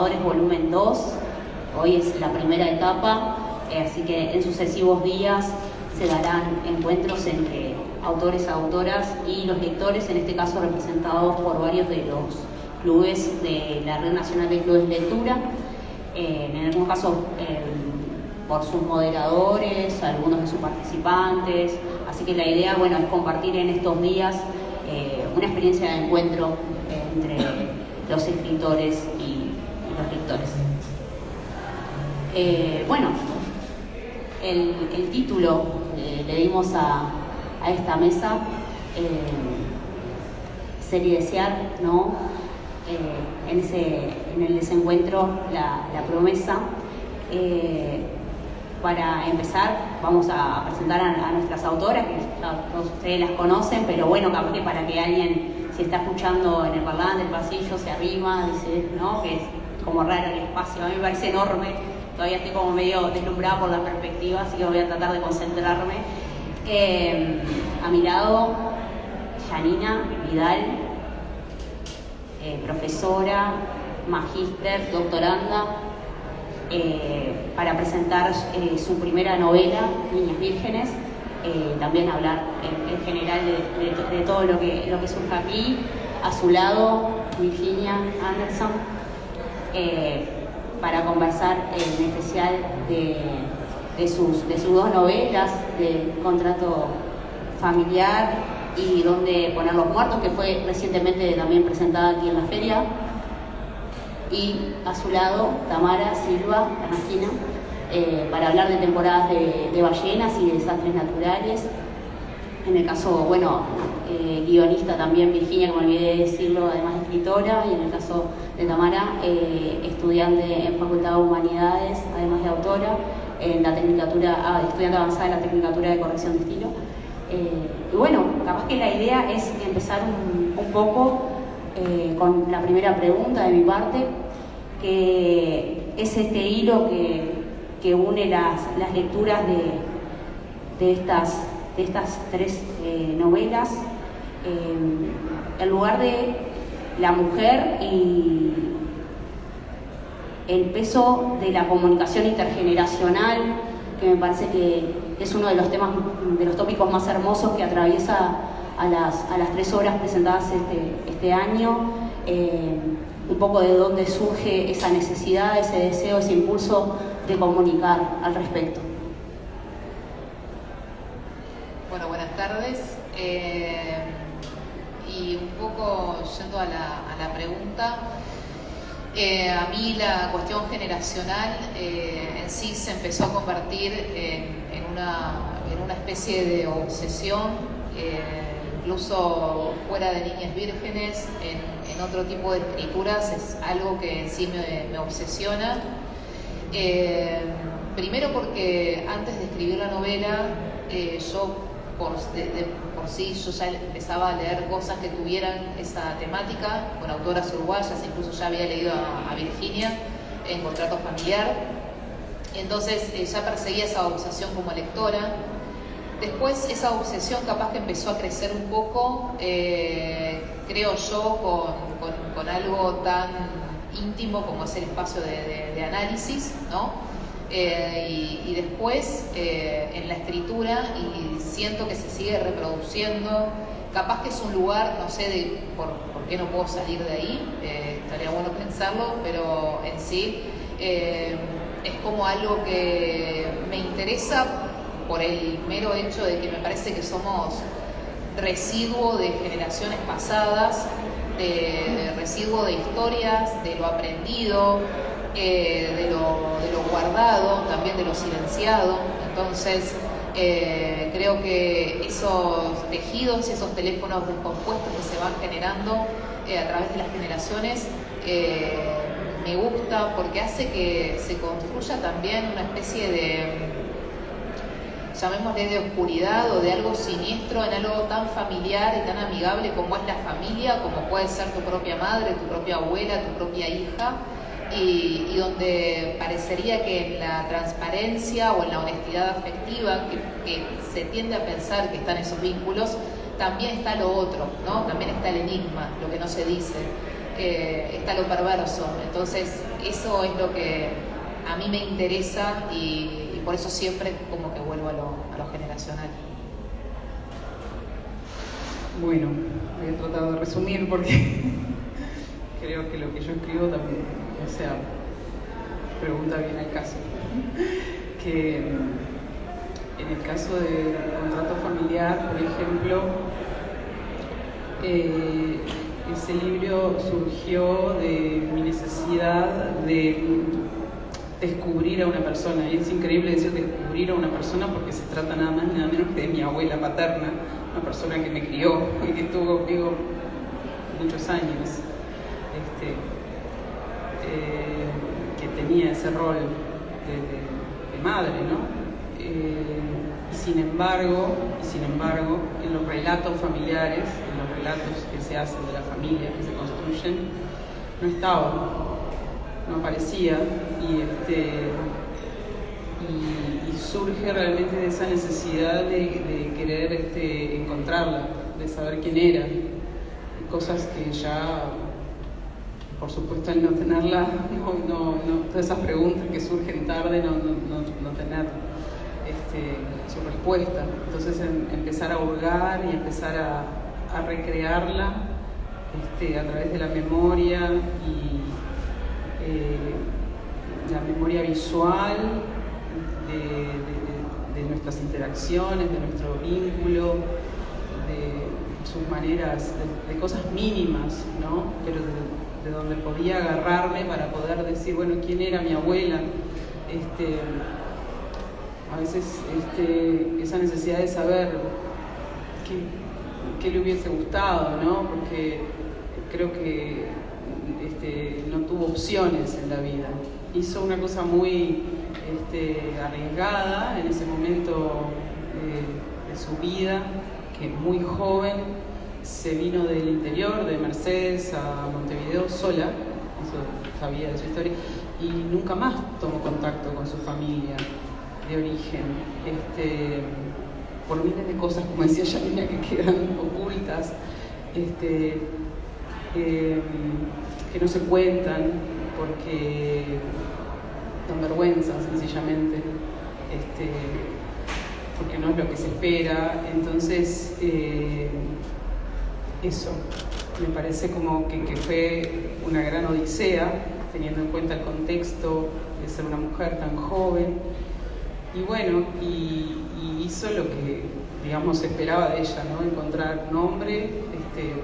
Pensadores volumen 2, hoy es la primera etapa, así que en sucesivos días se darán encuentros entre autores, autoras y los lectores, en este caso representados por varios de los clubes de la Red Nacional de Clubes de Lectura, en algún caso por sus moderadores, algunos de sus participantes, así que la idea, bueno, es compartir en estos días una experiencia de encuentro entre los escritores y los lectores. Bueno, el título le dimos a esta mesa, Ser y Desear, ¿no? En el desencuentro, la promesa. Para empezar, vamos a presentar a nuestras autoras, que todos ustedes las conocen, pero bueno, capaz que para que alguien, si está escuchando en el parlante, el pasillo, se arrima, dice, ¿no? Que es como raro el espacio, a mí me parece enorme, todavía estoy como medio deslumbrada por la perspectiva, así que voy a tratar de concentrarme. A mi lado, Janina Vidal, profesora, magíster, doctoranda, para presentar su primera novela, Niñas Vírgenes, también hablar en general de todo lo que surge aquí. A su lado, Virginia Anderson, para conversar en especial de sus dos novelas, de Contrato Familiar y Dónde poner los muertos, que fue recientemente también presentada aquí en la feria. Y a su lado, Tamara Silva, argentina, para hablar de temporadas de ballenas y de desastres naturales. En el caso, bueno, guionista también, Virginia, que me olvidé de decirlo, además de escritora, y en el caso de Tamara, estudiante en Facultad de Humanidades, además de autora, en la tecnicatura, estudiante avanzada en la Tecnicatura de Corrección de Estilo. Y bueno, capaz que la idea es empezar un poco con la primera pregunta de mi parte, que es este hilo que une las lecturas de estas tres novelas, en lugar de la mujer y el peso de la comunicación intergeneracional, que me parece que es uno de los temas, de los tópicos más hermosos que atraviesa a las tres obras presentadas este año. Un poco de dónde surge esa necesidad, ese deseo, ese impulso de comunicar al respecto. Bueno, buenas tardes. Y un poco yendo a la pregunta, a mí la cuestión generacional en sí se empezó a convertir en una especie de obsesión, incluso fuera de Niñas Vírgenes, en otro tipo de escrituras, es algo que en sí me obsesiona. Primero porque antes de escribir la novela, yo por sí yo ya empezaba a leer cosas que tuvieran esa temática, con autoras uruguayas, incluso ya había leído a Virginia en Contrato Familiar. Entonces ya perseguía esa obsesión como lectora. Después esa obsesión capaz que empezó a crecer un poco, creo yo, con algo tan íntimo como es el espacio de análisis, ¿no? Y después en la escritura, y siento que se sigue reproduciendo, capaz que es un lugar, no sé por qué no puedo salir de ahí, estaría bueno pensarlo, pero en sí es como algo que me interesa por el mero hecho de que me parece que somos residuo de generaciones pasadas, de residuo de historias, de lo aprendido, de lo guardado, también de lo silenciado. Entonces creo que esos tejidos, esos teléfonos descompuestos que se van generando a través de las generaciones, me gusta porque hace que se construya también una especie de, llamémosle, de oscuridad o de algo siniestro en algo tan familiar y tan amigable como es la familia, como puede ser tu propia madre, tu propia abuela, tu propia hija, y donde parecería que en la transparencia o en la honestidad afectiva que se tiende a pensar que están esos vínculos, también está lo otro, ¿no? También está el enigma, lo que no se dice, está lo perverso. Entonces eso es lo que a mí me interesa y por eso siempre como que vuelvo a lo generacional. Bueno, voy a tratar de resumir porque creo que lo que yo escribo también, o sea, pregunta bien al caso. Que en el caso del contrato familiar, por ejemplo, ese libro surgió de mi necesidad de descubrir a una persona. Y es increíble decir descubrir a una persona porque se trata nada más ni nada menos que de mi abuela paterna, una persona que me crió y que estuvo conmigo muchos años, que tenía ese rol de madre, ¿no? Y sin embargo, en los relatos familiares, en los relatos que se hacen de la familia, que se construyen, no estaba, no aparecía, y surge realmente de esa necesidad de querer encontrarla, de saber quién era, cosas que ya, por supuesto, al no tenerla, todas esas preguntas que surgen tarde, no tener su respuesta. Entonces empezar a hurgar y empezar a recrearla a través de la memoria y la memoria visual de nuestras interacciones, de nuestro vínculo, de sus maneras, de cosas mínimas, ¿no? Pero de donde podía agarrarme para poder decir, bueno, ¿quién era mi abuela? A veces esa necesidad de saber qué le hubiese gustado, ¿no? Porque creo que no tuvo opciones en la vida. Hizo una cosa muy arriesgada en ese momento de su vida, que muy joven se vino del interior, de Mercedes a Montevideo sola, eso sabía de su historia, y nunca más tomó contacto con su familia de origen, por miles de cosas, como decía Yanina, que quedan ocultas, que no se cuentan porque dan vergüenza, sencillamente, porque no es lo que se espera. Entonces, eso me parece como que fue una gran odisea, teniendo en cuenta el contexto de ser una mujer tan joven. Y bueno, y hizo lo que, digamos, se esperaba de ella, ¿no? Encontrar un hombre,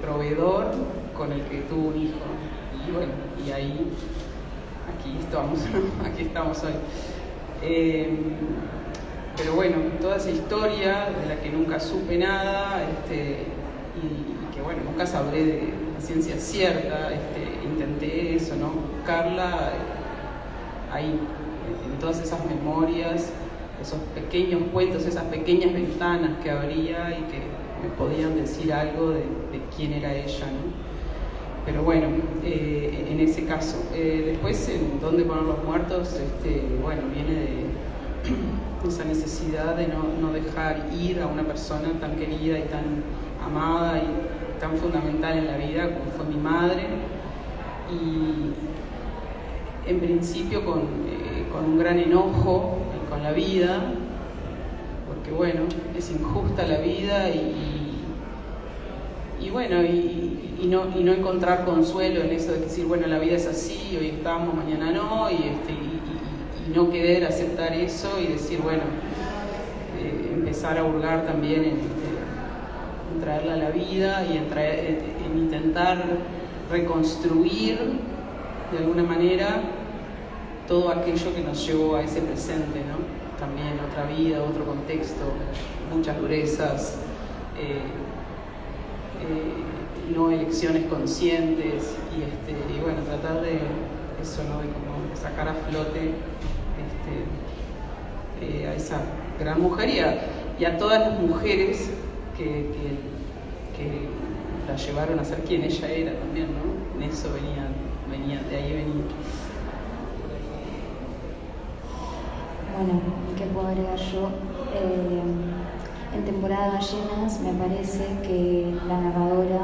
proveedor, con el que tuvo un hijo. Y bueno, y ahí, aquí estamos hoy. Pero bueno, toda esa historia de la que nunca supe nada, y que bueno, nunca sabré de la ciencia cierta, intenté eso, ¿no? Buscarla ahí, en todas esas memorias, esos pequeños cuentos, esas pequeñas ventanas que abría y que me podían decir algo de quién era ella, ¿no? Pero bueno, en ese caso. Después, en Dónde poner los muertos, bueno, viene de esa necesidad de no dejar ir a una persona tan querida y tan amada y tan fundamental en la vida como fue mi madre. Y en principio con un gran enojo con la vida, porque bueno, es injusta la vida y bueno, y no encontrar consuelo en eso de decir, bueno, la vida es así, hoy estamos, mañana no, y no querer aceptar eso y decir, bueno, empezar a hurgar también en traerla a la vida y en intentar reconstruir de alguna manera todo aquello que nos llevó a ese presente, ¿no? También otra vida, otro contexto, muchas durezas, no elecciones conscientes y bueno, tratar de eso, ¿no? De como sacar a flote a esa gran mujer y a todas las mujeres que la llevaron a ser quien ella era también, ¿no? En eso venía, de ahí venía. Bueno, ¿qué puedo agregar yo? En Temporadas Ballenas me parece que la narradora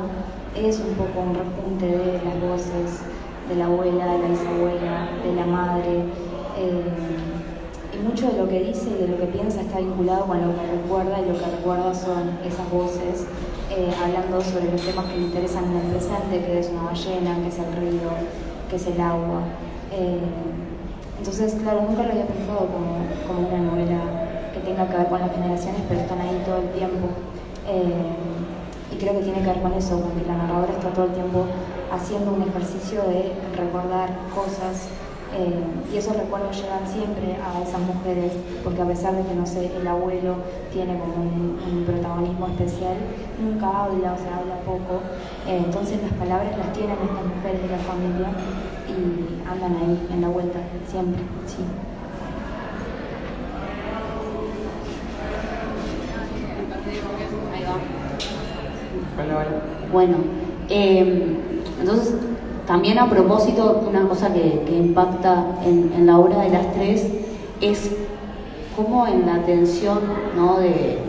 es un poco un rejunte de las voces de la abuela, de la bisabuela, de madre. Y mucho de lo que dice y de lo que piensa está vinculado con lo que recuerda, y lo que recuerda son esas voces hablando sobre los temas que le interesan en el presente, que es una ballena, que es el río, que es el agua. Entonces, claro, nunca lo había pensado como una novela que tenga que ver con las generaciones, pero están ahí todo el tiempo. Y creo que tiene que ver con eso, con que la narradora está todo el tiempo haciendo un ejercicio de recordar cosas, y esos recuerdos llegan siempre a esas mujeres, porque a pesar de que, no sé, el abuelo tiene como un protagonismo especial, nunca habla, o sea, habla poco. Entonces las palabras las tienen estas mujeres de la familia y andan ahí en la vuelta siempre, sí. Bueno, entonces también a propósito, una cosa que impacta en la obra de las tres es cómo en la atención, ¿no?, de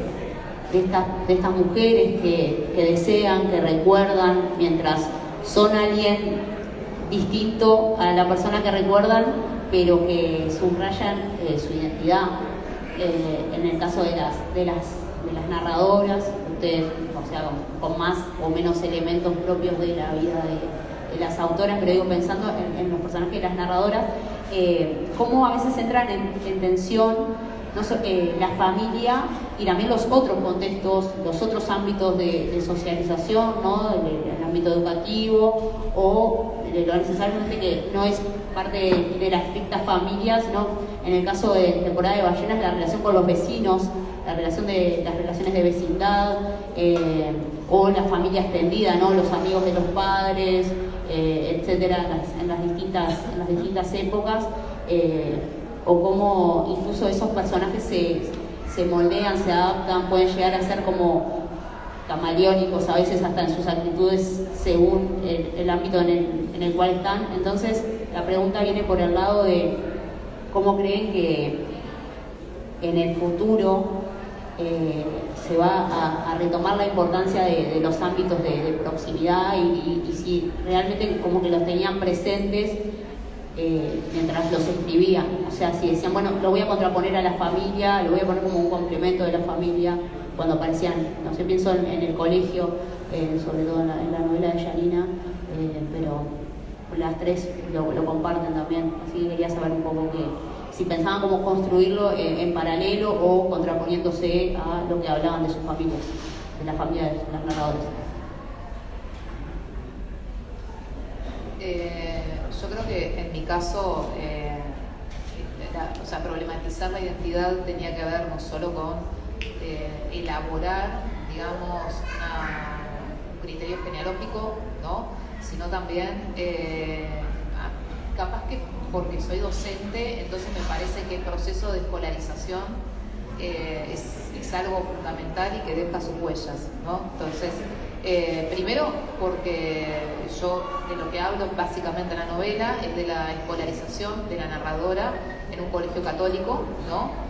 estas mujeres que desean, que recuerdan, mientras son alguien distinto a la persona que recuerdan, pero que subrayan su identidad. En el caso de las narradoras, ustedes, o sea, con más o menos elementos propios de la vida de las autoras, pero digo, pensando en los personajes de las narradoras, cómo a veces entran en tensión, no la familia y también los otros contextos, los otros ámbitos de socialización, ¿no?, el ámbito educativo o de lo necesariamente que no es parte de la estricta familia, sino en el caso de Temporada de Ballenas, la relación con los vecinos, las relaciones de vecindad, o la familia extendida, ¿no?, los amigos de los padres, etcétera, en las distintas épocas, o cómo incluso esos personajes se moldean, se adaptan, pueden llegar a ser como camaleónicos a veces hasta en sus actitudes según el ámbito en el cual están. Entonces la pregunta viene por el lado de cómo creen que en el futuro se va a retomar la importancia de los ámbitos de proximidad y si realmente como que los tenían presentes mientras los escribían. O sea, si decían, bueno, lo voy a contraponer a la familia, lo voy a poner como un complemento de la familia, cuando aparecían, no sé, pienso en el colegio, sobre todo en la novela de Yanina, pero las tres lo comparten también, así que quería saber un poco si pensaban cómo construirlo en paralelo o contraponiéndose a lo que hablaban de sus familias, de la familia de las narradoras. Yo creo que en mi caso, problematizar la identidad tenía que ver no solo con elaborar, digamos, un criterio genealógico, ¿no?, sino también, capaz que porque soy docente, entonces me parece que el proceso de escolarización es algo fundamental y que deja sus huellas, ¿no? Entonces, primero porque yo de lo que hablo básicamente en la novela es de la escolarización de la narradora en un colegio católico, ¿no?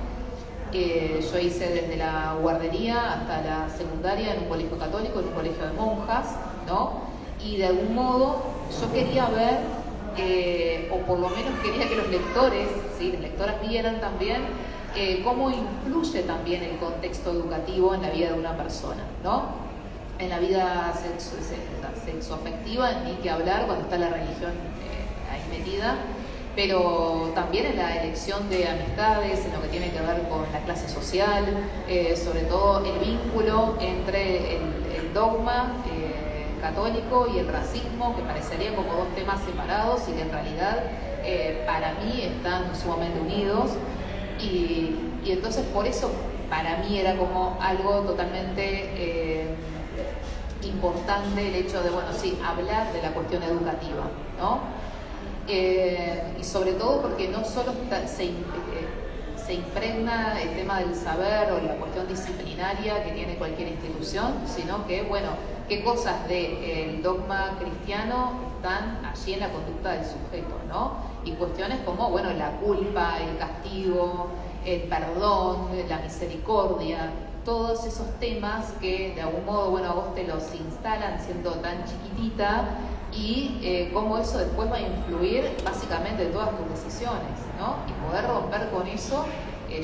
Yo hice desde la guardería hasta la secundaria en un colegio católico, en un colegio de monjas, ¿no? Y de algún modo yo quería ver, o por lo menos quería que los lectores, ¿sí?, las lectoras vieran también cómo influye también el contexto educativo en la vida de una persona, ¿no? En la vida sexoafectiva, ni que hablar cuando está la religión ahí metida, pero también en la elección de amistades, en lo que tiene que ver con la clase social, sobre todo el vínculo entre el dogma católico y el racismo, que parecerían como dos temas separados y que en realidad para mí están sumamente unidos, y entonces por eso para mí era como algo totalmente importante el hecho de, bueno, sí, hablar de la cuestión educativa, ¿no? Y sobre todo porque no solo se impregna el tema del saber o la cuestión disciplinaria que tiene cualquier institución, sino que, bueno, qué cosas del dogma cristiano están allí en la conducta del sujeto, ¿no? Y cuestiones como, bueno, la culpa, el castigo, el perdón, la misericordia, todos esos temas que de algún modo, bueno, a vos te los instalan siendo tan chiquitita y cómo eso después va a influir básicamente en todas tus decisiones, ¿no? Y poder romper con eso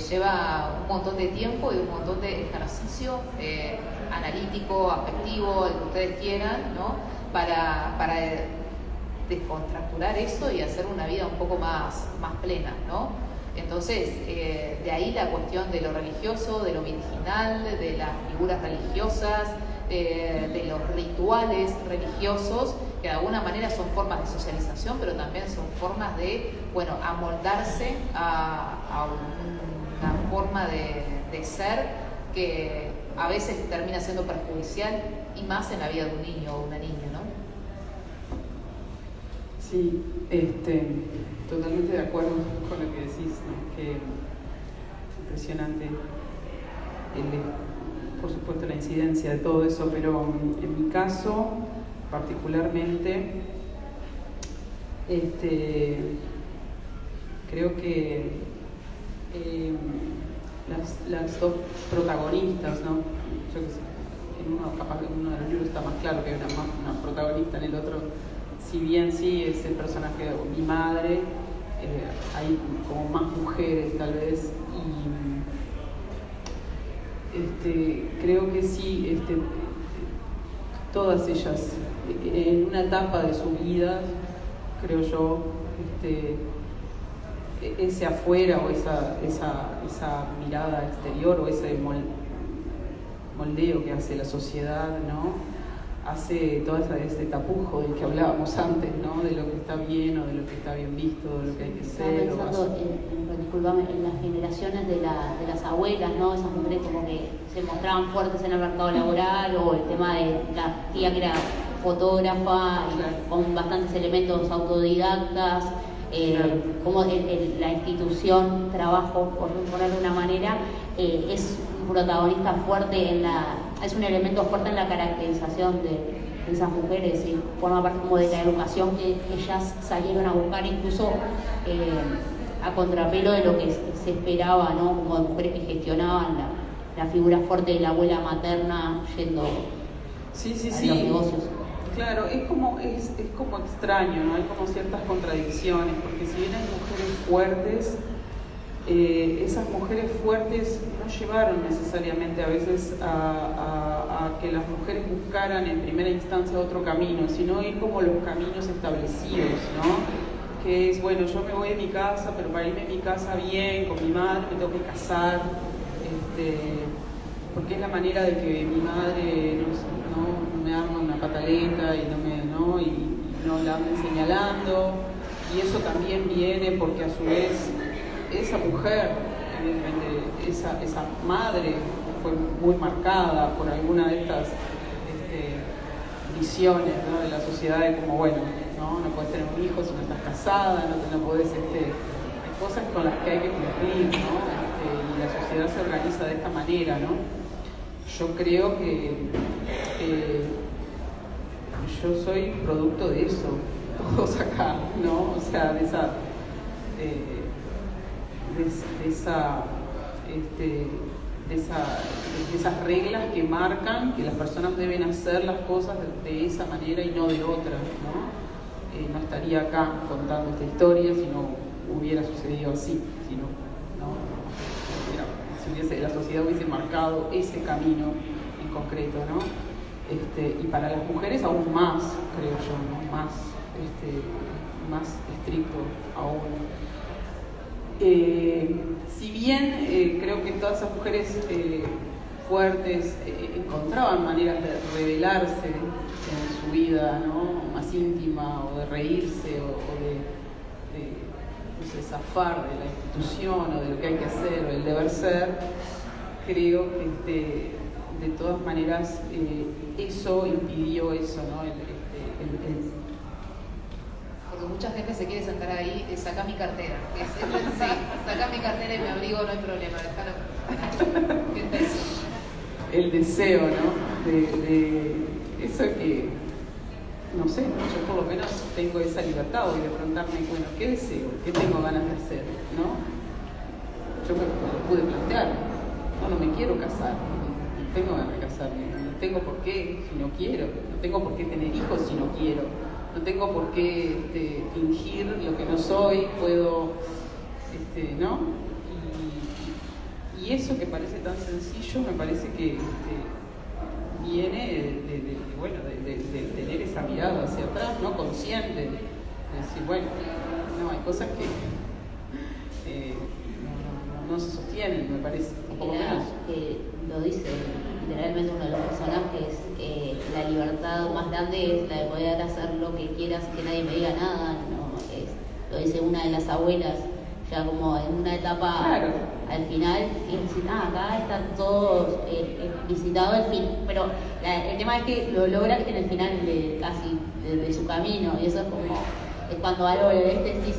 lleva un montón de tiempo y un montón de ejercicio analítico, afectivo, el que ustedes quieran, ¿no? Para descontracturar eso y hacer una vida un poco más plena, ¿no? Entonces, de ahí la cuestión de lo religioso, de lo virginal, de las figuras religiosas, de los rituales religiosos, que de alguna manera son formas de socialización, pero también son formas de, bueno, amoldarse a una forma de ser que a veces termina siendo perjudicial, y más en la vida de un niño o una niña, ¿no? Sí, totalmente de acuerdo con lo que decís, ¿no? Que es impresionante, por supuesto, la incidencia de todo eso, pero en mi caso, particularmente, creo que las dos protagonistas, ¿no? Yo que sé, capaz que en uno de los libros está más claro que hay una protagonista, en el otro, si bien sí es el personaje de mi madre, hay como más mujeres tal vez, y creo que sí, todas ellas en una etapa de su vida, creo yo, ese afuera o esa mirada exterior o ese moldeo que hace la sociedad, ¿no? Hace todo ese tapujo del que hablábamos antes, ¿no? De lo que está bien o de lo que está bien visto, de lo que hay que ser. Estaba pensando, disculpame, en las generaciones de las abuelas, ¿no? Esas mujeres como que se mostraban fuertes en el mercado laboral, o el tema de la tía que era fotógrafa, claro, con bastantes elementos autodidactas, claro, como la institución trabajo, por ponerlo de una manera, es un protagonista fuerte es un elemento fuerte en la caracterización de esas mujeres, y forma parte como de la educación que ellas salieron a buscar, incluso a contrapelo de lo que se esperaba, ¿no? Como de mujeres que gestionaban la figura fuerte de la abuela materna yendo a los negocios. Claro, es como extraño, ¿no? Hay como ciertas contradicciones, porque si bien hay mujeres fuertes, esas mujeres fuertes no llevaron necesariamente a veces a que las mujeres buscaran en primera instancia otro camino, sino ir como los caminos establecidos, ¿no? Que es, bueno, yo me voy de mi casa, pero para irme a mi casa bien, con mi madre, me tengo que casar, porque es la manera de que mi madre no me arma una pataleta y no la anden señalando, y eso también viene porque a su vez esa mujer, evidentemente, esa madre fue muy marcada por alguna de estas visiones, ¿no? De la sociedad, de como, bueno, no puedes tener un hijo si no estás casada, no podés, hay cosas con las que hay que cumplir, ¿no? Y la sociedad se organiza de esta manera, ¿no? Yo creo que yo soy producto de eso, todos acá, ¿no? O sea, de esas reglas que marcan que las personas deben hacer las cosas de esa manera y no de otra, ¿no? No estaría acá contando esta historia si no hubiera sucedido así, si la sociedad hubiese marcado ese camino en concreto, ¿no? Y para las mujeres aún más, creo yo, ¿no? Más estricto aún. Si bien creo que todas esas mujeres fuertes encontraban maneras de revelarse en su vida, ¿no? Más íntima, o de reírse, o de no sé, zafar de la institución o de lo que hay que hacer o el deber ser, creo que de todas maneras eso impidió eso, ¿no? Porque mucha gente se quiere sentar ahí, saca mi cartera. Sí, saca mi cartera y me abrigo, no hay problema, déjalo. El deseo, ¿no? De eso que, no sé, yo por lo menos tengo esa libertad hoy de preguntarme, bueno, ¿qué deseo? ¿Qué tengo ganas de hacer? ¿No? Yo me lo pude plantear. No me quiero casar, no tengo ganas de casarme, no tengo por qué si no quiero, no tengo por qué tener hijos si no quiero. no tengo por qué fingir lo que no soy, puedo, ¿no? Y eso que parece tan sencillo me parece que viene de tener esa mirada hacia atrás, ¿no? Consciente, de decir, bueno, no, hay cosas que no se sostienen, me parece, un poco menos. Lo dice literalmente uno de los personajes, la libertad más grande es la de poder hacer lo que quieras y que nadie me diga nada, ¿no? Lo dice una de las abuelas, ya como en una etapa, claro, al final, y decir, acá está todo explicitado el fin, pero el tema es que lo logra en el final de su camino, y eso es como, es cuando algo lo ves, decís,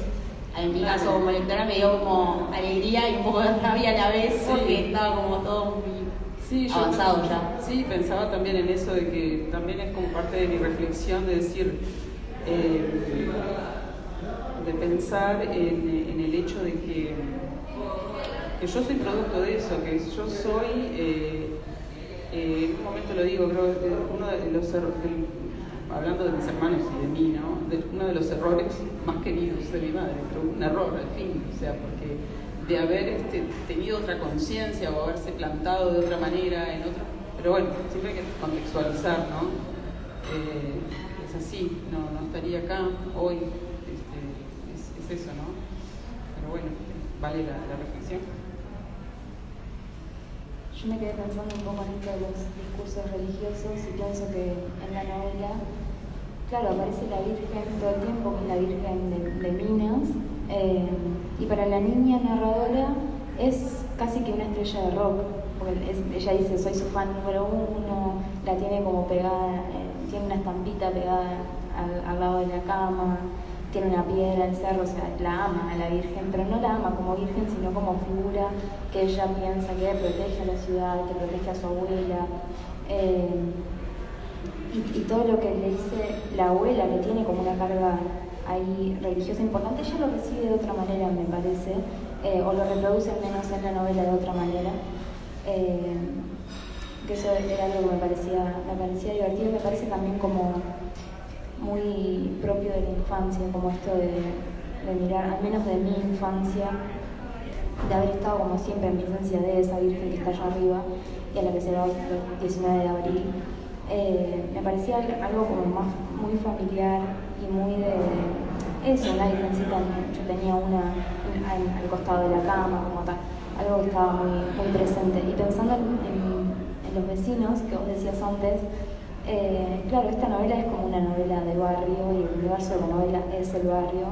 en mi caso como lectora me dio como alegría y un poco de rabia a la vez, porque estaba como todo muy avanzado ya. Sí, pensaba también en eso de que también es como parte de mi reflexión de decir, de pensar en el hecho de que yo soy producto de eso, que yo soy, en un momento lo digo, creo que uno de los hablando de mis hermanos y de mí, ¿no? Uno de los errores más queridos de mi madre, pero un error al fin, o sea, porque de haber tenido otra conciencia o haberse plantado de otra manera en otro, pero bueno, siempre hay que contextualizar, ¿no? Es así, no estaría acá hoy, es eso, ¿no? Pero bueno, vale la reflexión. Yo me quedé pensando un poco en esto de los discursos religiosos y pienso que en la novela, claro, aparece la Virgen todo el tiempo, que es la Virgen de Minas, y para la niña narradora es casi que una estrella de rock, porque ella dice, soy su fan número 1, la tiene como pegada, tiene una estampita pegada al lado de la cama, tiene una piedra al cerro, o sea, la ama a la Virgen, pero no la ama como Virgen, sino como figura que ella piensa que protege a la ciudad, que protege a su abuela. Y todo lo que le dice la abuela, que tiene como una carga ahí religiosa importante, ella lo recibe de otra manera, me parece, o lo reproduce al menos en la novela de otra manera. Que eso era algo que me parecía divertido, me parece también como muy propio de la infancia, como esto de mirar, al menos de mi infancia, de haber estado como siempre en presencia de esa Virgen que está allá arriba y a la que se va el 19 de abril. Me parecía algo como más muy familiar y muy de eso, una Virgencita, yo tenía una al costado de la cama, como tal, algo que estaba muy, muy presente. Y pensando en los vecinos, que vos decías antes, claro, esta novela es como una novela de barrio y el universo de la novela es el barrio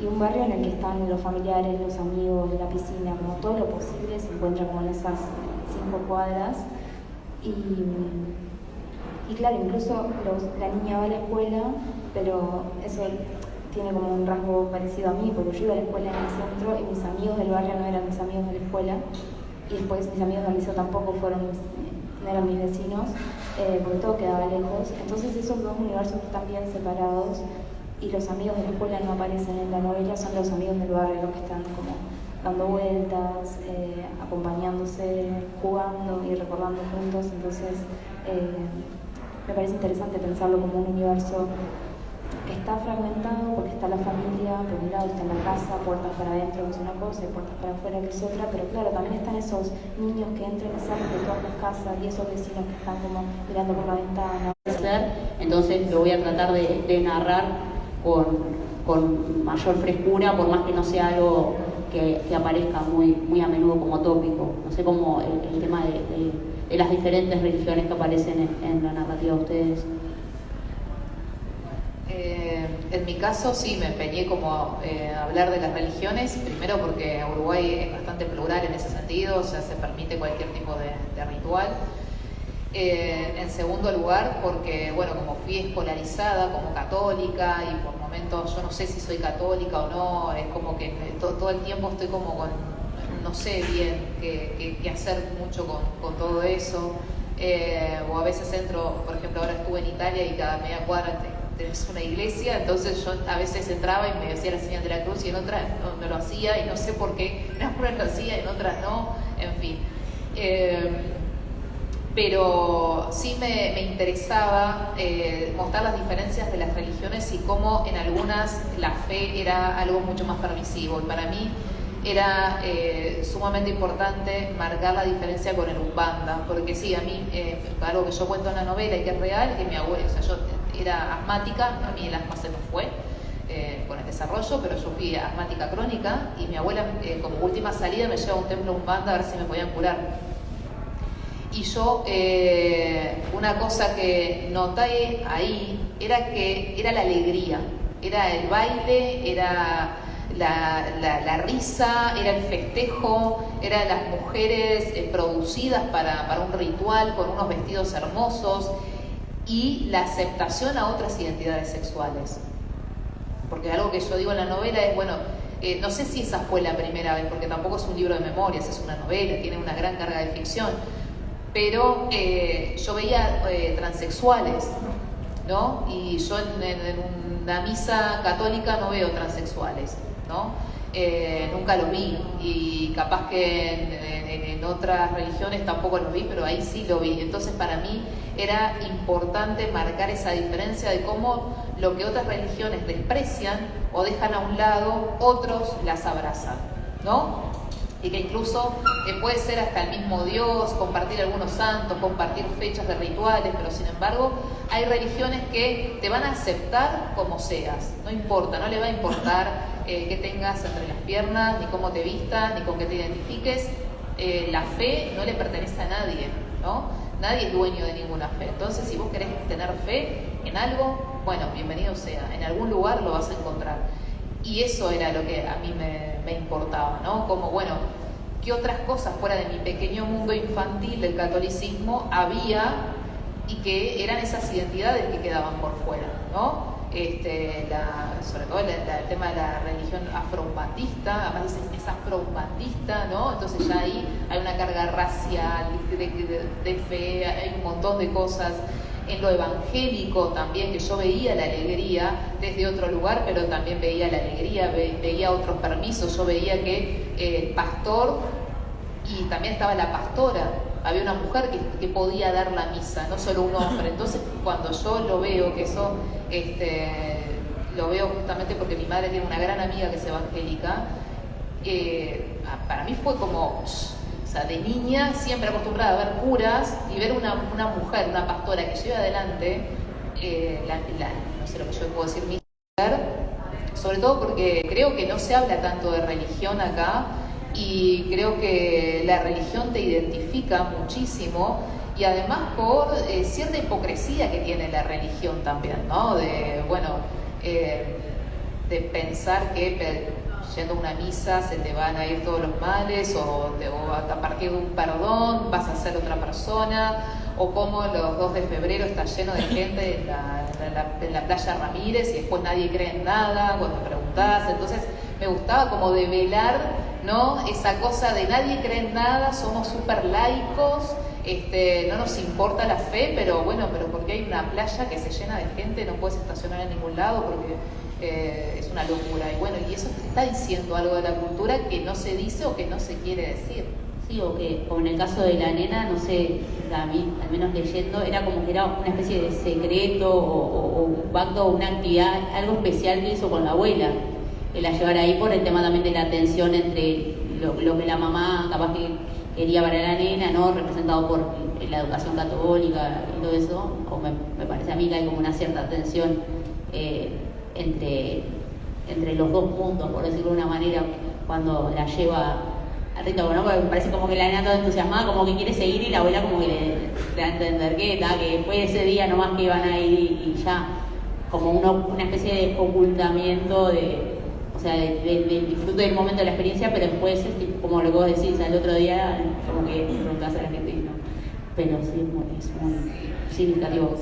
y un barrio en el que están los familiares, los amigos, la piscina, como todo lo posible se encuentra como en esas 5 cuadras y claro, incluso la niña va a la escuela, pero eso tiene como un rasgo parecido a mí, porque yo iba a la escuela en el centro y mis amigos del barrio no eran mis amigos de la escuela y después mis amigos del liceo tampoco no eran mis vecinos, porque todo quedaba lejos. Entonces esos dos universos están bien separados y los amigos de la escuela no aparecen en la novela, son los amigos del barrio los que están como dando vueltas, acompañándose, jugando y recordando juntos. Entonces me parece interesante pensarlo como un universo que está fragmentado porque está la familia, por un lado está la casa, puertas para adentro que es una cosa y puertas para afuera que es otra, pero claro, también están esos niños que entran y salen de todas las casas y esos vecinos que están como mirando por la ventana. Entonces lo voy a tratar de narrar con mayor frescura, por más que no sea algo que aparezca muy a menudo como tópico. No sé cómo el tema de las diferentes religiones que aparecen en la narrativa de ustedes. En mi caso sí me empeñé como a hablar de las religiones, primero porque Uruguay es bastante plural en ese sentido, o sea, se permite cualquier tipo de ritual. En segundo lugar porque, bueno, como fui escolarizada como católica y por momentos yo no sé si soy católica o no, es como que todo el tiempo estoy como con, no sé bien qué hacer mucho con todo eso, o a veces entro, por ejemplo ahora estuve en Italia y cada media cuadra tenés una iglesia, entonces yo a veces entraba y me decía la señal de la cruz y en otras no lo hacía y no sé por qué, en algunas lo hacía y en otras no, en fin. pero sí me interesaba mostrar las diferencias de las religiones y cómo en algunas la fe era algo mucho más permisivo. Y para mí era sumamente importante marcar la diferencia con el Umbanda, porque sí, a mí, algo que yo cuento en la novela y que es real, que mi abuela, o sea, yo era asmática, a mí el asma se me fue con el desarrollo, pero yo fui asmática crónica y mi abuela como última salida me lleva a un templo Umbanda a ver si me podían curar. Y yo, una cosa que noté ahí era que era la alegría, era el baile, era la risa, era el festejo, eran las mujeres producidas para un ritual con unos vestidos hermosos y la aceptación a otras identidades sexuales. Porque algo que yo digo en la novela es, bueno, no sé si esa fue la primera vez, porque tampoco es un libro de memorias, es una novela, tiene una gran carga de ficción, pero yo veía transexuales, ¿no? Y yo en una misa católica no veo transexuales, ¿no? Nunca lo vi, y capaz que en otras religiones tampoco lo vi, pero ahí sí lo vi. Entonces para mí era importante marcar esa diferencia de cómo lo que otras religiones desprecian o dejan a un lado, otros las abrazan, ¿no? Y que incluso puede ser hasta el mismo Dios, compartir algunos santos, compartir fechas de rituales, pero sin embargo hay religiones que te van a aceptar como seas, no importa, no le va a importar qué tengas entre las piernas, ni cómo te vistas, ni con qué te identifiques. La fe no le pertenece a nadie, ¿no? Nadie es dueño de ninguna fe. Entonces, si vos querés tener fe en algo, bueno, bienvenido sea, en algún lugar lo vas a encontrar. Y eso era lo que a mí me importaba, ¿no? Como, bueno, ¿qué otras cosas fuera de mi pequeño mundo infantil del catolicismo había y que eran esas identidades que quedaban por fuera, ¿no? Sobre todo el tema de la religión afroumbandista, además es afroumbandista, ¿no? Entonces ya ahí hay una carga racial, de fe, hay un montón de cosas. En lo evangélico también, que yo veía la alegría desde otro lugar, pero también veía la alegría, veía otros permisos. Yo veía que el pastor, y también estaba la pastora, había una mujer que podía dar la misa, no solo un hombre. Entonces cuando yo lo veo, que eso lo veo justamente porque mi madre tiene una gran amiga que es evangélica, para mí fue como... O sea, de niña siempre acostumbrada a ver curas y ver una mujer, una pastora que lleva adelante, no sé lo que yo puedo decir, mi mujer, sobre todo porque creo que no se habla tanto de religión acá y creo que la religión te identifica muchísimo y además por cierta hipocresía que tiene la religión también, ¿no? De pensar que yendo a una misa se te van a ir todos los males o a partir de un perdón vas a ser otra persona, o como los 2 de febrero está lleno de gente en la playa Ramírez y después nadie cree en nada cuando preguntás. Entonces me gustaba como develar, ¿no? Esa cosa de nadie cree en nada, somos súper laicos, no nos importa la fe, pero bueno, pero porque hay una playa que se llena de gente, no puedes estacionar en ningún lado porque es una locura. Y bueno, y eso está diciendo algo de la cultura que no se dice o que no se quiere decir. Sí, o que como en el caso de la nena, no sé, a mí, al menos leyendo, era como que era una especie de secreto o un pacto o una actividad, algo especial que hizo con la abuela, que la llevara ahí por el tema también de la tensión entre lo que la mamá capaz que quería para la nena, ¿no? Representado por la educación católica y todo eso, o me parece a mí que hay como una cierta tensión entre los dos puntos, por decirlo de una manera, cuando la lleva al rito, ¿no? Porque me parece como que la nena toda entusiasmada, como que quiere seguir, y la abuela como que le da a entender que fue ese día nomás que iban a ir y ya, como una especie de ocultamiento o sea, del disfrute del momento de la experiencia, pero después, como lo que vos decís, al otro día, como que preguntás a la gente y no. Pero sí, es muy significativo.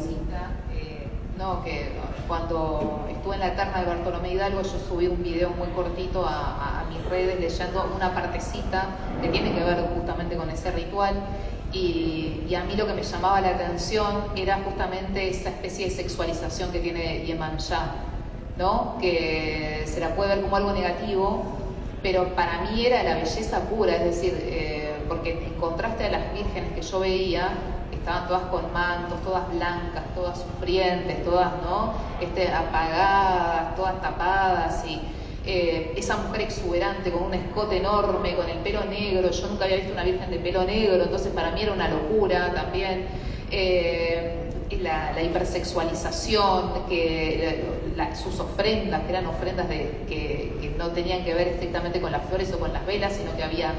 No, que cuando estuve en la terna de Bartolomé Hidalgo, yo subí un video muy cortito a mis redes leyendo una partecita que tiene que ver justamente con ese ritual, y a mí lo que me llamaba la atención era justamente esa especie de sexualización que tiene Iemanjá, ¿no? Que se la puede ver como algo negativo, pero para mí era la belleza pura, es decir, porque en contraste a las vírgenes que yo veía, estaban todas con mantos, todas blancas, todas sufrientes, todas, ¿no? Apagadas, todas tapadas, y esa mujer exuberante con un escote enorme, con el pelo negro. Yo nunca había visto una virgen de pelo negro, entonces para mí era una locura también. La hipersexualización, sus ofrendas, que eran ofrendas que no tenían que ver estrictamente con las flores o con las velas, sino que había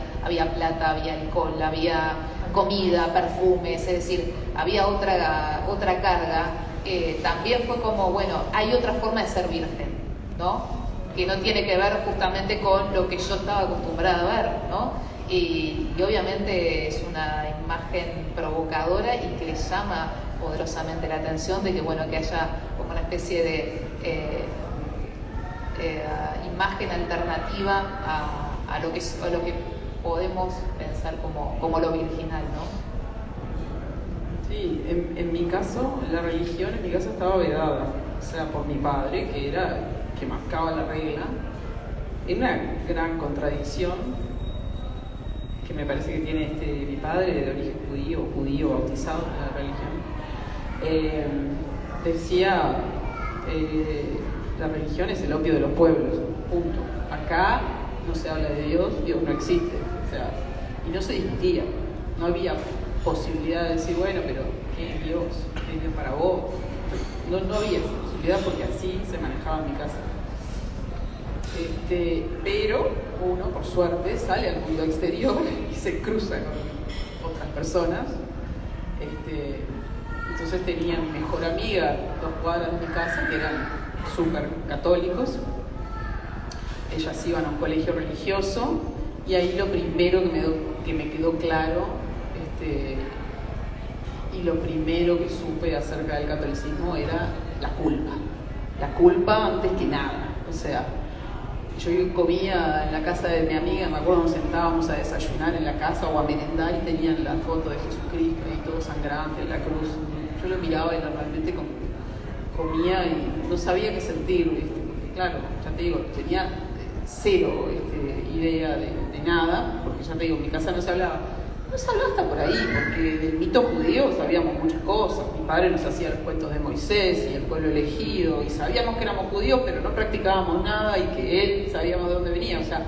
plata, había alcohol, había comida, perfumes, es decir, había otra carga. También fue como, bueno, hay otra forma de ser virgen, ¿no? Que no tiene que ver justamente con lo que yo estaba acostumbrada a ver, ¿no? Y obviamente es una imagen provocadora y que le llama poderosamente la atención de que, bueno, que haya como una especie de imagen alternativa a lo que podemos pensar como lo virginal, ¿no? Sí, en mi caso, la religión en mi casa estaba vedada, o sea, por mi padre, que marcaba la regla. Es una gran contradicción que me parece que tiene mi padre de origen judío bautizado en la religión. Decía, la religión es el opio de los pueblos, punto. Acá no se habla de Dios, Dios no existe, o sea, y no se discutía, no había posibilidad de decir, bueno, pero ¿qué es Dios? ¿Qué es Dios para vos? No había esa posibilidad porque así se manejaba en mi casa. Pero uno, por suerte, sale al mundo exterior y se cruza con otras personas. Entonces tenía mi mejor amiga 2 cuadras de mi casa, que eran súper católicos. Ellas iban a un colegio religioso y ahí lo primero que me quedó claro, y lo primero que supe acerca del catolicismo era la culpa. La culpa antes que nada. O sea, yo comía en la casa de mi amiga, me acuerdo, nos sentábamos a desayunar en la casa o a merendar y tenían la foto de Jesucristo y todo sangrante en la cruz. Yo lo miraba y realmente comía y no sabía qué sentir, ¿viste? Porque claro, ya te digo, tenía cero idea de nada, porque ya te digo, en mi casa no se hablaba hasta por ahí, porque del mito judío sabíamos muchas cosas. Mi padre nos hacía los cuentos de Moisés y el pueblo elegido, y sabíamos que éramos judíos, pero no practicábamos nada, y que él sabíamos de dónde venía, o sea,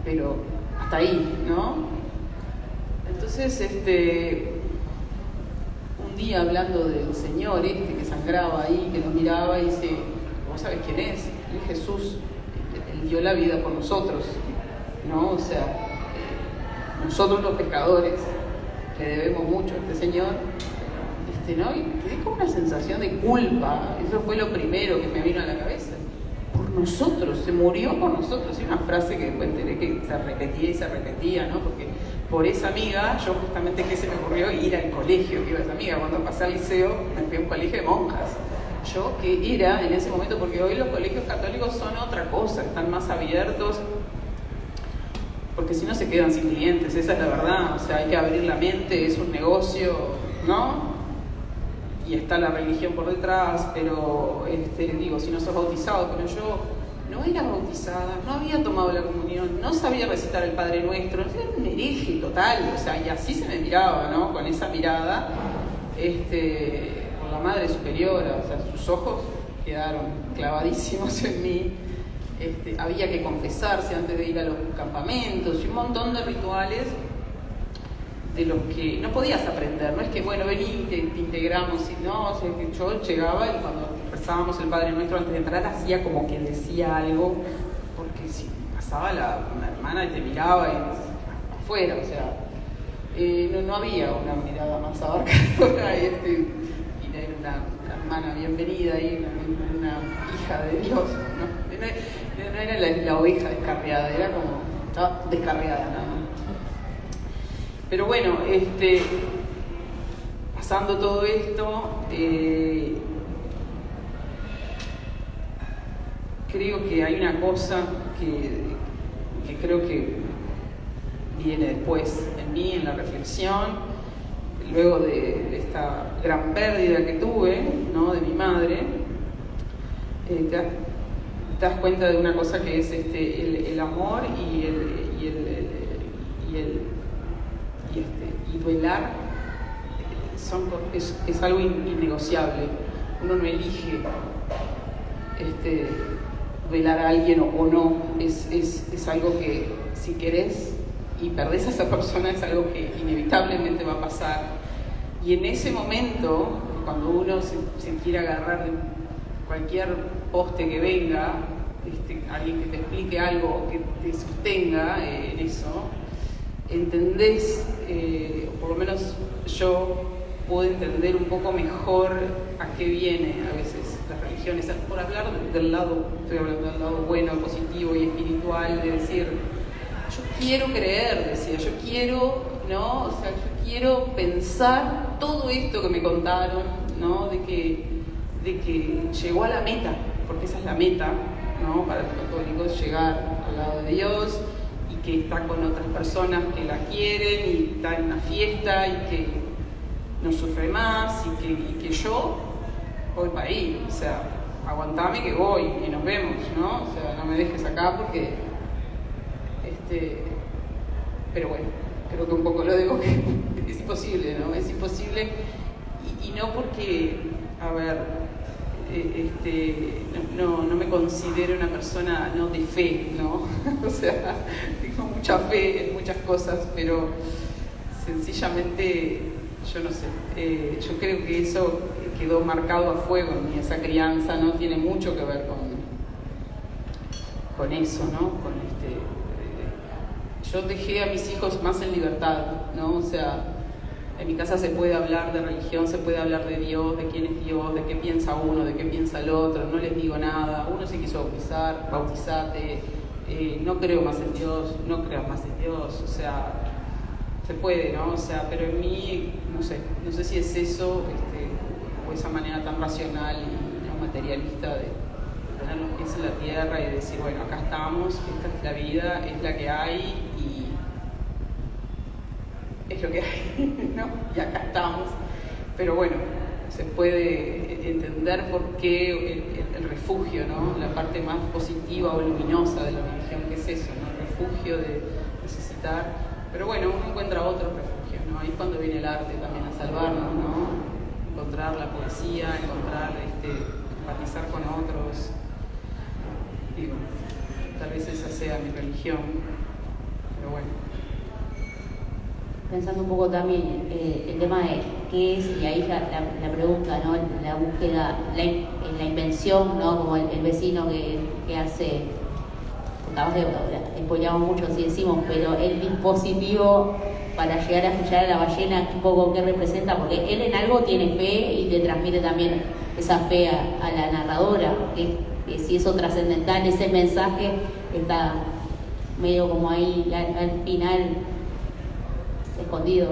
pero hasta ahí, ¿no? Entonces, un día hablando del Señor que sangraba ahí, que nos miraba y dice, ¿vos sabés quién es? Es Jesús, él dio la vida por nosotros, ¿no? O sea, nosotros los pecadores le debemos mucho a este Señor, ¿no? Y quedé con una sensación de culpa. Eso fue lo primero que me vino a la cabeza. Por nosotros, se murió por nosotros. Y una frase que después enteré que se repetía, ¿no? Porque por esa amiga, yo justamente, ¿qué se me ocurrió? Ir al colegio que iba esa amiga. Cuando pasé al liceo, me fui a un colegio de monjas. Yo que era en ese momento, porque hoy los colegios católicos son otra cosa, están más abiertos, porque si no se quedan sin clientes, esa es la verdad. O sea, hay que abrir la mente, es un negocio, ¿no? Y está la religión por detrás, pero digo, si no sos bautizado, pero yo no era bautizada, no había tomado la comunión, no sabía recitar el Padre Nuestro, era un hereje total, o sea, y así se me miraba, ¿no? Con esa mirada, por la Madre Superiora, o sea, sus ojos quedaron clavadísimos en mí. Había que confesarse antes de ir a los campamentos y un montón de rituales de los que no podías aprender. No es que, bueno, vení, te integramos, y no, o sea, que yo llegaba y cuando rezábamos el Padre Nuestro antes de entrar hacía como que decía algo, porque si pasaba una hermana y te miraba y afuera, o sea, no había una mirada más abarcadora, y era una hermana bienvenida y una hija de Dios, ¿no? No era la oveja descarriada, era como, estaba descarriada nada más. Pero bueno, pasando todo esto, creo que hay una cosa que creo que viene después en mí, en la reflexión, luego de esta gran pérdida que tuve, ¿no? De mi madre. Te das cuenta de una cosa que es el amor y duelar es algo innegociable. Uno no elige velar a alguien o no, es algo que si querés y perdés a esa persona es algo que inevitablemente va a pasar. Y en ese momento, cuando uno se quiere agarrar de cualquier poste que venga, alguien que te explique algo, que te sostenga en eso, entendés, o por lo menos yo puedo entender un poco mejor a qué viene a veces las religiones, por hablar del lado, estoy hablando del lado bueno, positivo y espiritual, de decir, yo quiero creer, decía, yo quiero, ¿no? O sea, yo quiero pensar todo esto que me contaron, ¿no? De que llegó a la meta, porque esa es la meta, ¿no? Para los católicos, llegar al lado de Dios y que está con otras personas que la quieren y está en una fiesta y que no sufre más y que yo voy para ahí, o sea, aguantame que voy y nos vemos, ¿no? O sea, no me dejes acá porque pero bueno, creo que un poco lo digo que es imposible, ¿no? Es imposible y no porque, a ver, no me considero una persona no de fe, ¿no? O sea, tengo mucha fe en muchas cosas, pero sencillamente, yo no sé, yo creo que eso quedó marcado a fuego en mí, esa crianza, ¿no? Tiene mucho que ver con eso, ¿no? Yo dejé a mis hijos más en libertad, ¿no? O sea, en mi casa se puede hablar de religión, se puede hablar de Dios, de quién es Dios, de qué piensa uno, de qué piensa el otro, no les digo nada. Uno se quiso bautizate, no creo más en Dios, no creas más en Dios, o sea, se puede, ¿no? O sea, pero en mí, no sé si es eso, o esa manera tan racional y no materialista de poner los pies en la tierra y decir, bueno, acá estamos, esta es la vida, es la que hay y es lo que hay, ¿no? Y acá estamos. Pero bueno, se puede entender por qué el refugio, ¿no? La parte más positiva o luminosa de la religión, que es eso, ¿no? El refugio de necesitar. Pero bueno, uno encuentra otros refugios, ¿no? Ahí es cuando viene el arte también a salvarnos, ¿no? Encontrar la poesía, empatizar con otros. Digo, tal vez esa sea mi religión, pero bueno. Pensando un poco también el tema de qué es, y ahí la pregunta, ¿no? La búsqueda, la invención, ¿no? Como el vecino que hace, capaz que spoileamos mucho si decimos, pero el dispositivo para llegar a la ballena, un poco qué representa, porque él en algo tiene fe y le transmite también esa fe a la narradora, que si eso trascendental, ese mensaje está medio como ahí al final escondido.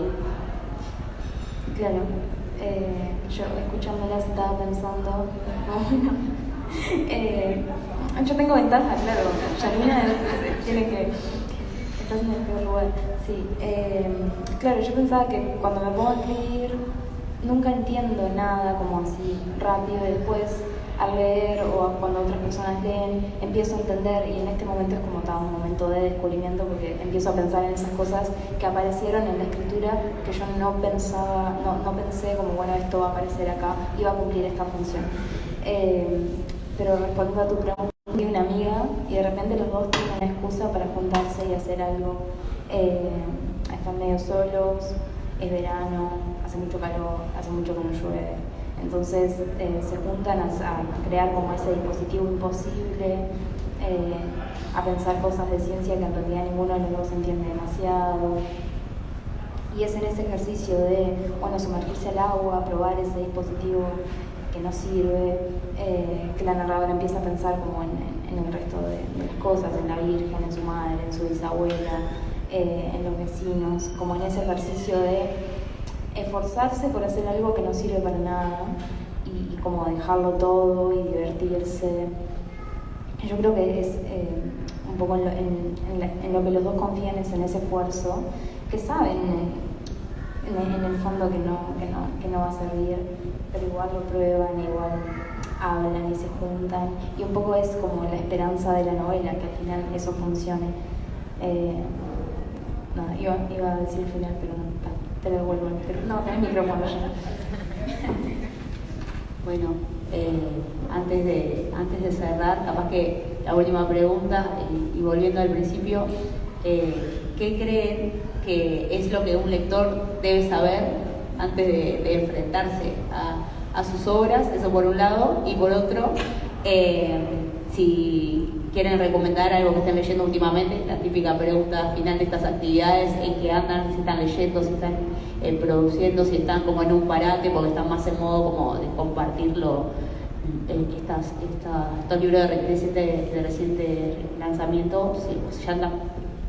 Claro, yo escuchándolas estaba pensando, yo tengo ventaja, claro, Yarmina tiene que, estás en el peor lugar, sí, claro, yo pensaba que cuando me pongo a escribir nunca entiendo nada como así rápido y después al leer o cuando otras personas leen empiezo a entender y en este momento es como un momento de descubrimiento porque empiezo a pensar en esas cosas que aparecieron en la escritura que yo no pensaba, no pensé como bueno esto va a aparecer acá y va a cumplir esta función. Pero respondiendo a tu pregunta, tengo una amiga y de repente los dos tienen una excusa para juntarse y hacer algo. Están medio solos, es verano, hace mucho calor, hace mucho que no llueve. Entonces se juntan a crear como ese dispositivo imposible, a pensar cosas de ciencia que en realidad ninguno de los dos entiende demasiado. Y es en ese ejercicio de, bueno, sumergirse al agua, probar ese dispositivo que no sirve, que la narradora empieza a pensar como en el resto de las cosas, en la Virgen, en su madre, en su bisabuela, en los vecinos, como en ese ejercicio de esforzarse por hacer algo que no sirve para nada y como dejarlo todo y divertirse. Yo creo que es un poco en lo que los dos confían es en ese esfuerzo, que saben en el fondo que no va a servir, pero igual lo prueban, igual hablan y se juntan, y un poco es como la esperanza de la novela, que al final eso funcione. Iba a decir el final, pero no. te lo devuelvo. No, tenés micrófono ya. Bueno, antes de cerrar, capaz que la última pregunta, y volviendo al principio, ¿qué creen que es lo que un lector debe saber antes de enfrentarse a sus obras? Eso por un lado, y por otro, si quieren recomendar algo que estén leyendo últimamente, la típica pregunta final de estas actividades, en qué andan, si están leyendo, si están produciendo, si están como en un parate, porque están más en modo como de compartirlo, estos libros de reciente lanzamiento, si ya andan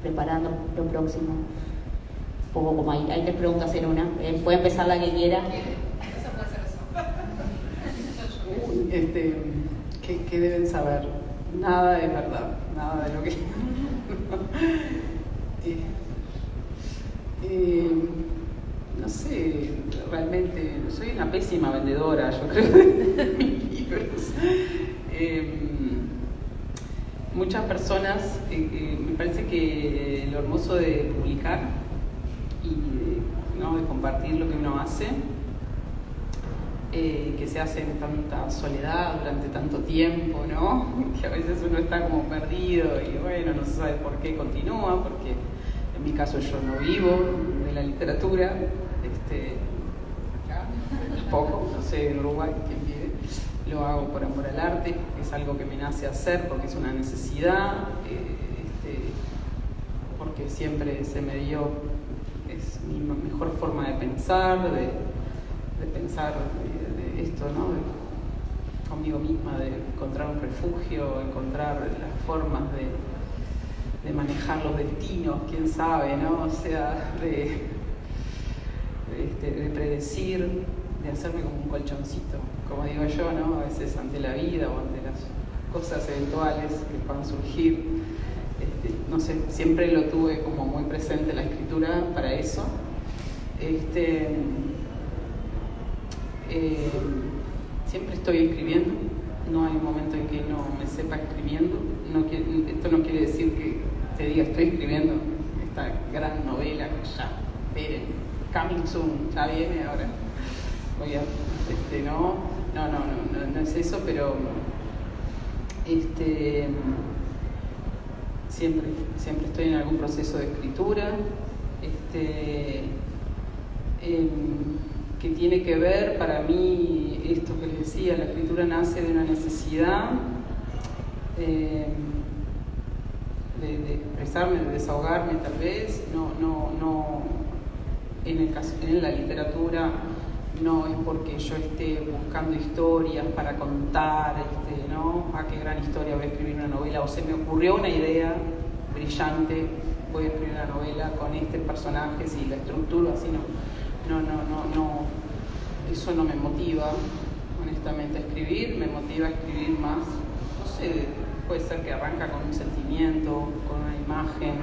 preparando lo próximo. Un poco como hay 3 preguntas en una, puede empezar la que quiera. Esa puede ser eso. ¿Qué deben saber? Nada es verdad, nada de lo que... no sé, realmente soy una pésima vendedora, yo creo, de mis libros. Muchas personas, me parece que lo hermoso de publicar y ¿no? de compartir lo que uno hace, que se hace en tanta soledad durante tanto tiempo, ¿no? Que a veces uno está como perdido y bueno, no se sabe por qué continúa, porque en mi caso yo no vivo de la literatura, acá tampoco, no sé, en Uruguay, quién vive, lo hago por amor al arte, es algo que me nace hacer porque es una necesidad, porque siempre se me dio, es mi mejor forma de pensar, de pensar de esto, ¿no? Conmigo misma, de encontrar un refugio, encontrar las formas de manejar los destinos, quién sabe, ¿no? O sea, de predecir, de hacerme como un colchoncito, como digo yo, ¿no? A veces ante la vida o ante las cosas eventuales que puedan surgir. No sé, siempre lo tuve como muy presente la escritura para eso. Siempre estoy escribiendo, no hay un momento en que no me sepa escribiendo. Esto no quiere decir que te diga estoy escribiendo esta gran novela que ya, esperen, coming soon, ya viene ahora. Voy a, no es eso, pero siempre estoy en algún proceso de escritura, que tiene que ver, para mí, esto que les decía, la escritura nace de una necesidad de expresarme, de desahogarme tal vez, en la literatura no es porque yo esté buscando historias para contar, ¿no? Qué gran historia, voy a escribir una novela, o se me ocurrió una idea brillante, voy a escribir una novela con este personaje, si la estructuro así, no, eso no me motiva, honestamente, a escribir, me motiva a escribir más, no sé, puede ser que arranca con un sentimiento, con una imagen,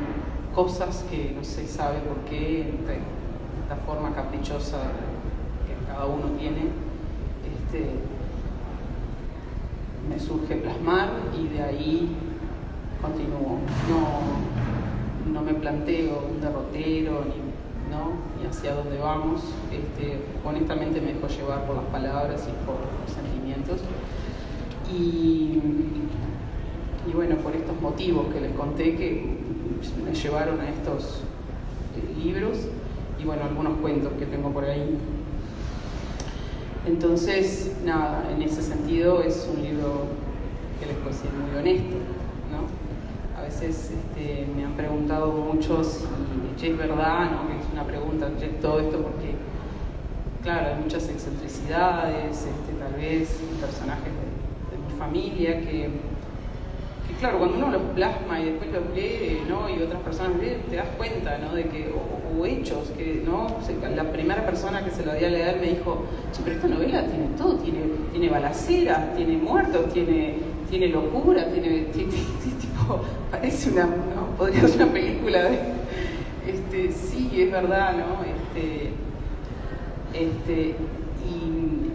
cosas que no se sabe por qué, esta forma caprichosa que cada uno tiene, me surge plasmar y de ahí continúo. No me planteo un derrotero ni hacia dónde vamos. Honestamente me dejo llevar por las palabras y por los sentimientos. Y bueno, por estos motivos que les conté que me llevaron a estos libros y bueno, algunos cuentos que tengo por ahí. Entonces, nada, en ese sentido es un libro que les puedo decir muy honesto, ¿no? A veces me han preguntado muchos si es verdad, ¿no? Que es una pregunta, todo esto porque, claro, hay muchas excentricidades, tal vez personajes de mi familia que claro, cuando uno los plasma y después los lee, ¿no? Y otras personas leen, te das cuenta, ¿no? De que, o hechos, que, ¿no? La primera persona que se lo di a leer me dijo, che, pero esta novela tiene todo, tiene balaceras, tiene muertos, tiene locura, tiene tipo, parece una, ¿no? Podría ser una película de, sí, es verdad, ¿no?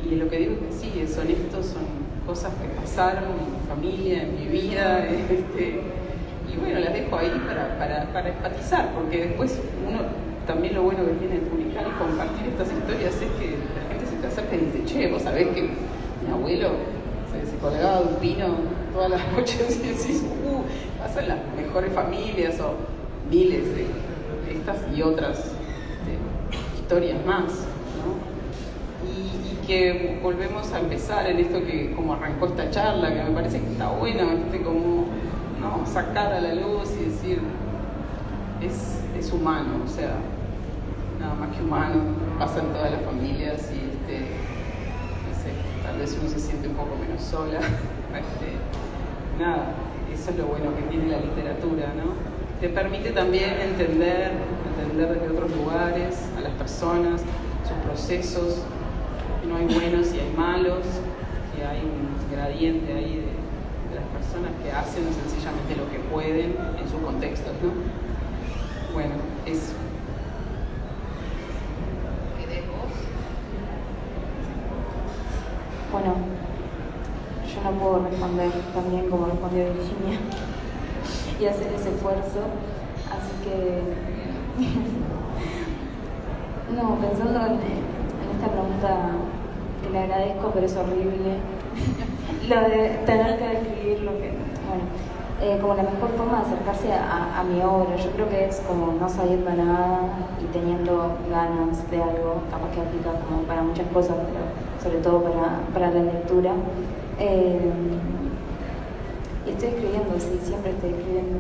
Y lo que digo es que sí, es honesto, son cosas que pasaron en mi familia, en mi vida, y bueno, las dejo ahí para empatizar, porque después uno también lo bueno que tiene publicar y compartir estas historias es que la gente se te acerca y dice, che, vos sabés que mi abuelo se colgaba de un pino todas las noches y decís, pasan las mejores familias o miles de estas y otras historias más, ¿no? Y que volvemos a empezar en esto que como arrancó esta charla, que me parece que está bueno, como ¿no? sacar a la luz y decir, es humano, o sea, nada más que humano, pasa en todas las familias y no sé, tal vez uno se siente un poco menos sola. Nada, eso es lo bueno que tiene la literatura, ¿no? Te permite también entender desde otros lugares a las personas, sus procesos, que no hay buenos y hay malos, que hay un gradiente ahí de las personas que hacen sencillamente lo que pueden en sus contextos, ¿no? Bueno, eso. Bueno, yo no puedo responder también como respondió Virginia y hacer ese esfuerzo, así que no, pensando en esta pregunta que le agradezco, pero es horrible lo de tener que describir lo que, bueno, como la mejor forma de acercarse a mi obra, yo creo que es como no sabiendo nada y teniendo ganas de algo, capaz que aplica como para muchas cosas, pero sobre todo para la lectura. Y estoy escribiendo, sí, siempre estoy escribiendo.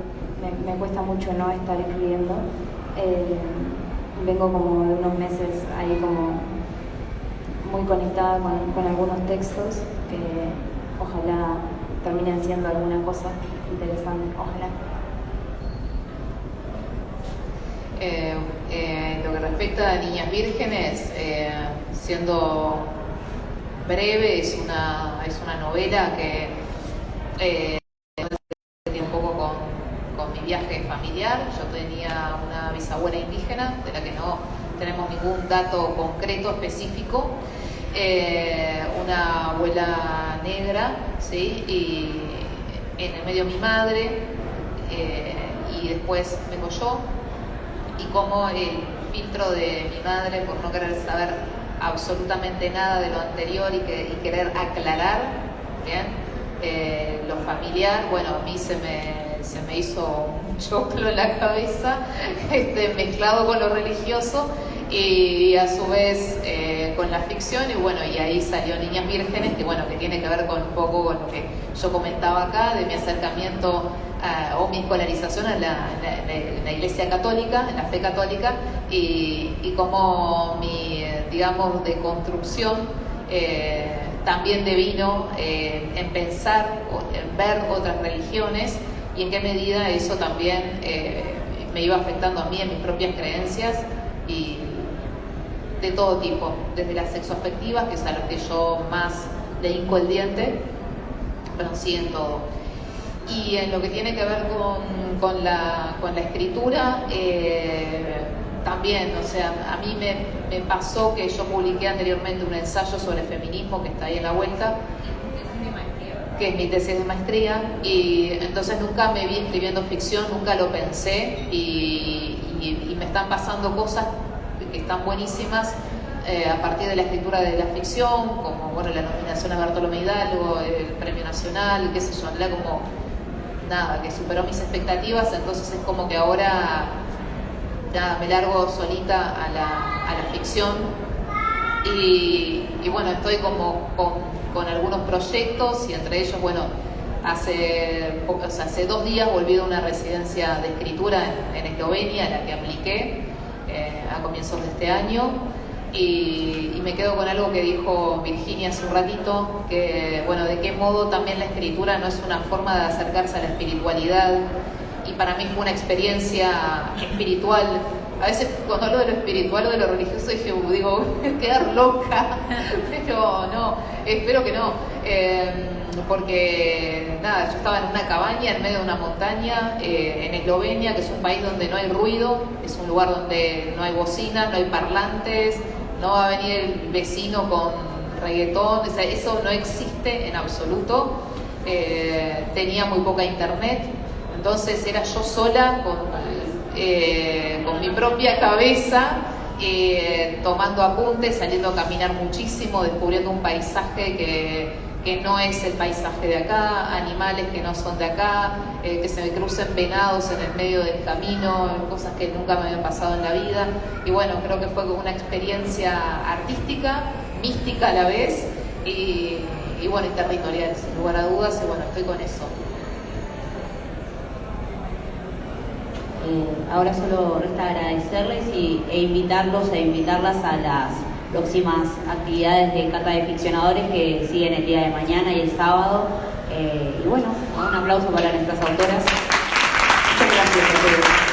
Me cuesta mucho no estar escribiendo. Vengo como de unos meses ahí como muy conectada con algunos textos que ojalá terminen siendo alguna cosa interesante, ojalá. Lo que respecta a Niñas Vírgenes, siendo breve, es una novela que tiene un poco con mi viaje familiar. Yo tenía una bisabuela indígena de la que no tenemos ningún dato concreto específico, una abuela negra, ¿sí? Y en el medio mi madre, y después vengo yo, y como el filtro de mi madre, por no querer saber absolutamente nada de lo anterior y querer aclarar, ¿bien? Lo familiar, bueno, a mí se me hizo un choclo en la cabeza, mezclado con lo religioso y a su vez con la ficción, y bueno, y ahí salió Niñas Vírgenes, que bueno, que tiene que ver con un poco con lo que yo comentaba acá, de mi acercamiento o mi escolarización en la Iglesia Católica, en la fe católica, y como mi, digamos, deconstrucción también devino en pensar, en ver otras religiones, y en qué medida eso también me iba afectando a mí en mis propias creencias, y de todo tipo, desde las sexoafectivas, que es a lo que yo más le hinco el diente, pero sí en todo. Y en lo que tiene que ver con la escritura, también, o sea, a mí me pasó que yo publiqué anteriormente un ensayo sobre feminismo que está ahí en la vuelta, que es mi tesis de maestría, y entonces nunca me vi escribiendo ficción, nunca lo pensé, y me están pasando cosas que están buenísimas a partir de la escritura de la ficción, como bueno, la nominación a Bartolomé Hidalgo, el Premio Nacional, qué sé yo, como nada, que superó mis expectativas, entonces es como que ahora nada, me largo solita a la ficción, y bueno, estoy como con algunos proyectos, y entre ellos, bueno, hace 2 días volví de una residencia de escritura en Eslovenia, a la que apliqué a comienzos de este año, y me quedo con algo que dijo Virginia hace un ratito, que bueno, de qué modo también la escritura no es una forma de acercarse a la espiritualidad, y para mí fue una experiencia espiritual. A veces cuando hablo de lo espiritual o de lo religioso digo, voy a quedar loca, pero no, espero que no, porque nada, yo estaba en una cabaña en medio de una montaña en Eslovenia, que es un país donde no hay ruido, es un lugar donde no hay bocina, no hay parlantes, no va a venir el vecino con reggaetón, o sea, eso no existe en absoluto. Tenía muy poca internet, entonces era yo sola con mi propia cabeza, tomando apuntes, saliendo a caminar muchísimo, descubriendo un paisaje que no es el paisaje de acá, animales que no son de acá, que se me crucen venados en el medio del camino, cosas que nunca me habían pasado en la vida. Y bueno, creo que fue una experiencia artística, mística a la vez, y bueno, y territorial, sin lugar a dudas, y bueno, estoy con eso. Ahora solo resta agradecerles e invitarlos e invitarlas a las próximas actividades de Cata de Ficcionadores que siguen el día de mañana y el sábado. Y bueno, un aplauso para nuestras autoras. Muchas gracias a todos.